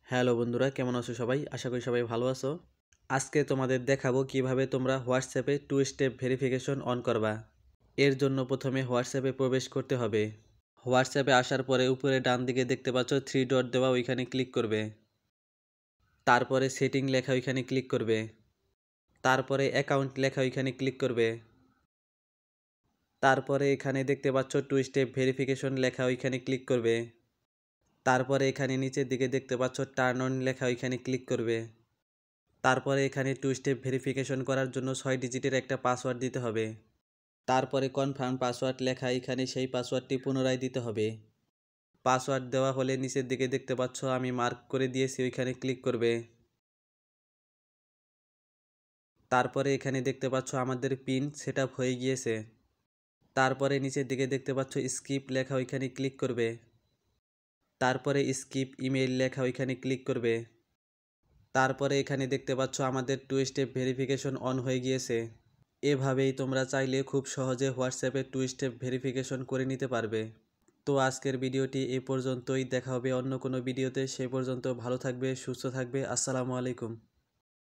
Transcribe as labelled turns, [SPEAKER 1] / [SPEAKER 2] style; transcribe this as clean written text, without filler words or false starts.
[SPEAKER 1] Hello বন্ধুরা, কেমন আছো সবাই? আশা করি সবাই ভালো আছো। আজকে তোমাদের দেখাবো কিভাবে তোমরা হোয়াটসঅ্যাপে টু স্টেপ ভেরিফিকেশন অন করবা। এর জন্য প্রথমে হোয়াটসঅ্যাপে প্রবেশ করতে হবে। হোয়াটসঅ্যাপে আসার পরে উপরে ডান দিকে দেখতে পাচ্ছ থ্রি ডট দেওয়া, ওইখানে ক্লিক করবে। তারপরে সেটিং লেখা, ওইখানে ক্লিক করবে। তারপরে অ্যাকাউন্ট লেখা, ওইখানে ক্লিক করবে। তারপরে এখানে দেখতে পাচ্ছ টু স্টেপ ভেরিফিকেশন লেখা, ওইখানে ক্লিক করবে। তারপরে এখানে নিচের দিকে দেখতে পাচ্ছ টার্ন অন লেখা, ওইখানে ক্লিক করবে। তারপরে এখানে টু স্টেপ ভেরিফিকেশন করার জন্য 6 ডিজিটের একটা পাসওয়ার্ড দিতে হবে। তারপরে কনফার্ম পাসওয়ার্ড লেখা, এখানে সেই পাসওয়ার্ডটি পুনরায় দিতে হবে। পাসওয়ার্ড দেওয়া হলে নিচের দিকে দেখতে পাচ্ছ আমি মার্ক করে দিয়েছি, ওইখানে ক্লিক করবে। তারপরে এখানে দেখতে পাচ্ছ আমাদের পিন সেট আপ হয়ে গিয়েছে। তারপরে নিচের দিকে দেখতে পাচ্ছ স্কিপ লেখা, ওইখানে ক্লিক করবে। তারপরে স্কিপ ইমেইল লেখা, ওইখানে ক্লিক করবে। তারপরে এখানে দেখতে পাচ্ছ আমাদের টু স্টেপ ভেরিফিকেশন অন হয়ে গিয়েছে। এভাবেই তোমরা চাইলে খুব সহজে হোয়াটসঅ্যাপে টু স্টেপ ভেরিফিকেশন করে নিতে পারবে। তো আজকের ভিডিওটি এ পর্যন্তই, দেখা হবে অন্য কোনো ভিডিওতে। সে পর্যন্ত ভালো থাকবে, সুস্থ থাকবে। আসসালামু আলাইকুম।